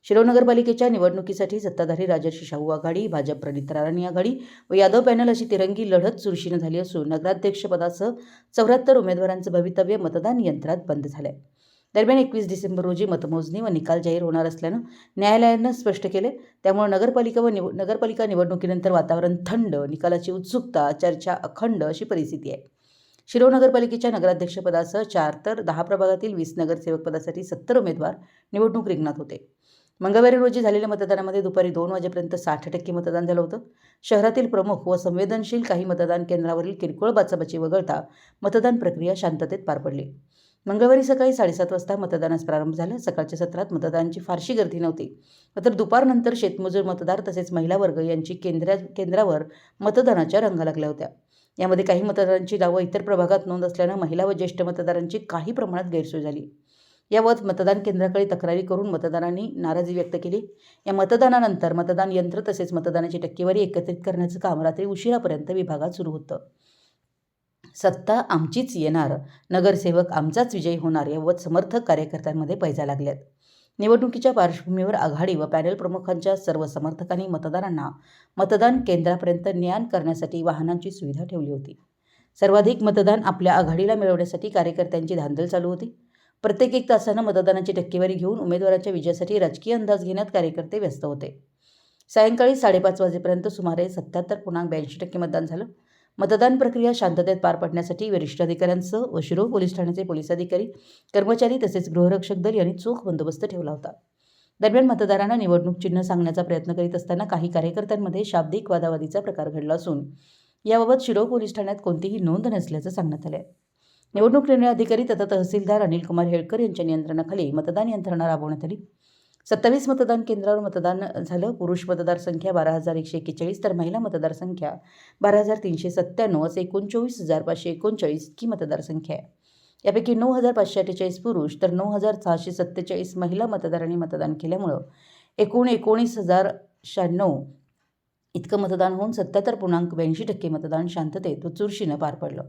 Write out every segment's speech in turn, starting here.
शिरोळ नगरपालिकेच्या निवडणुकीसाठी सत्ताधारी राजर्षी शाहू आघाडी, भाजप प्रणित राराणी आघाडी व यादव पॅनल अशी तिरंगी लढत चुरशीनं झाली असून नगराध्यक्षपदासह 74 उमेदवारांचं भवितव्य मतदान यंत्रात बंद झालंय। दरम्यान 21 डिसेंबर रोजी मतमोजणी व निकाल जाहीर होणार असल्यानं न्यायालयानं स्पष्ट केले। त्यामुळे नगरपालिका निवडणुकीनंतर वातावरण थंड, निकालाची उत्सुकता, चर्चा अखंड अशी परिस्थिती आहे। शिरोळ नगरपालिकेच्या नगराध्यक्षपदासह 4 तर 10 प्रभागातील 20 नगरसेवक पदासाठी 70 उमेदवार निवडणूक रिंगणात होते। मंगळवारी रोजी झालेल्या मतदानामध्ये दुपारी 2 वाजेपर्यंत 60% मतदान झालं होतं। शहरातील प्रमुख व संवेदनशील काही मतदान केंद्रावरील किरकोळ बाचाबाची वगळता मतदान प्रक्रिया शांततेत पार पडली। मंगळवारी सकाळी 7:30 वाजता मतदानास प्रारंभ झाला। सकाळच्या सत्रात मतदानाची फारशी गर्दी नव्हती, मात्र दुपारनंतर शेतमजूर मतदार तसेच महिला वर्ग यांची केंद्रावर मतदानाच्या रंगा लागल्या होत्या। यामध्ये काही मतदारांची नावं इतर प्रभागात नोंद असल्यानं महिला व ज्येष्ठ मतदारांची काही प्रमाणात गैरसोय झाली। याबाबत मतदान केंद्राकडे तक्रारी करून मतदारांनी नाराजी व्यक्त केली। या मतदानानंतर मतदान यंत्र तसेच मतदानाची टक्केवारी एकत्रित करण्याचं काम रात्री उशिरापर्यंत विभागात सुरू होतं। सत्ता आमचीच येणार, नगरसेवक आमचाच विजयी होणार याबाबत समर्थक कार्यकर्त्यांमध्ये पैजा लागल्यात। निवडणुकीच्या पार्श्वभूमीवर आघाडी व पॅनल प्रमुखांच्या सर्व समर्थकांनी मतदारांना मतदान केंद्रापर्यंत न्यान करण्यासाठी वाहनांची सुविधा ठेवली होती। सर्वाधिक मतदान आपल्या आघाडीला मिळवण्यासाठी कार्यकर्त्यांची धांदल चालू होती। प्रत्येक 1 तासानं मतदानाची टक्केवारी घेऊन उमेदवाराच्या विजयासाठी राजकीय अंदाज घेण्यात कार्यकर्ते व्यस्त होते। सायंकाळी 5:30 वाजेपर्यंत सुमारे 77.82% मतदान झालं। मतदान प्रक्रिया शांततेत पार पाडण्यासाठी वरिष्ठ अधिकाऱ्यांसह व शिरोळ पोलीस ठाण्याचे पोलीस अधिकारी, कर्मचारी तसेच गृहरक्षक दल यांनी चोख बंदोबस्त ठेवला होता। दरम्यान मतदारांना निवडणूक चिन्ह सांगण्याचा प्रयत्न करीत असताना काही कार्यकर्त्यांमध्ये शाब्दिक वादावादीचा प्रकार घडला असून याबाबत शिरोळ पोलीस ठाण्यात कोणतीही नोंद नसल्याचं सांगण्यात आलं आहे। निवडणूक निर्णय अधिकारी तथा तहसीलदार अनिल कुमार हेळकर यांच्या नियंत्रणाखाली मतदान यंत्रणा राबवण्यात आली। 27 मतदान केंद्रावर मतदान झालं। पुरुष मतदार संख्या 12,141 तर महिला मतदार संख्या 12,397 असे 29,539 इतकी मतदार संख्या आहे। यापैकी 9,548 पुरुष तर 9,647 महिला मतदारांनी मतदान केल्यामुळं एकूण 19,096 इतकं मतदान होऊन 77.82% मतदान शांततेत व चुरशीनं पार पडलं।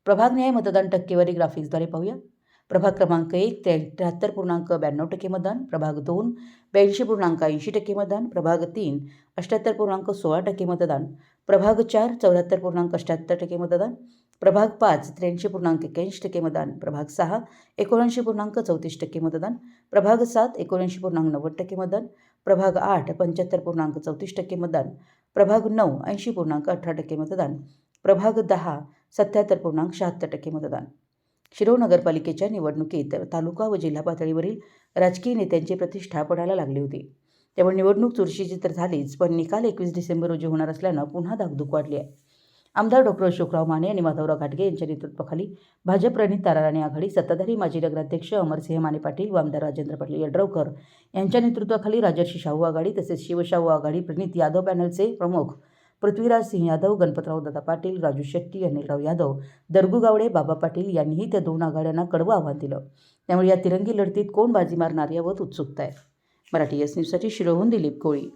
प्रभागनिहाय मतदान टक्केवारी ग्राफिक्सद्वारे पाहूया। प्रभाग क्रमांक 1 73.92% मतदान, प्रभाग 2 82.80% मतदान, प्रभाग 3 78.16% मतदान, प्रभाग 4 74.78% मतदान, प्रभाग 5 83.81% मतदान, प्रभाग 6 79.34% मतदान, प्रभाग 7 79.90% मतदान, प्रभाग 8 75.34% मतदान, प्रभाग 9 80.18% मतदान, प्रभाग 10 77.76% मतदान। शिरोळ नगरपालिकेच्या निवडणुकीत तालुका व जिल्हा पातळीवरील राजकीय नेत्यांची प्रतिष्ठा पडायला लागली होती। त्यामुळे निवडणूक चुरशीची तर झालीच, पण निकाल 21 डिसेंबर रोजी होणार असल्यानं पुन्हा धाकधूक वाढली आहे। आमदार डॉ. अशोकराव माने आणि माधवराव घाटगे यांच्या नेतृत्वाखाली भाजप प्रणित राराणी आघाडी, सत्ताधारी माजी नगराध्यक्ष अमरसिंह माने पाटील व आमदार राजेंद्र पाटील यड्रावकर यांच्या नेतृत्वाखाली राजर्षी शाहू आघाडी तसेच शिवशाहू आघाडी प्रणित यादव पॅनलचे प्रमुख पृथ्वीराज सिंह यादव, गणपतराव दादा पाटील, राजू शेट्टी, अनिलराव यादव, दरगू गावडे, बाबा पाटील यांनीही त्या 2 आघाड्यांना कडवं आव्हान दिलं। त्यामुळे या तिरंगी लढतीत कोण बाजी मारणार याबाबत उत्सुकता आहे। मराठी एस न्यूजसाठी शिरोळहून दिलीप कोळी।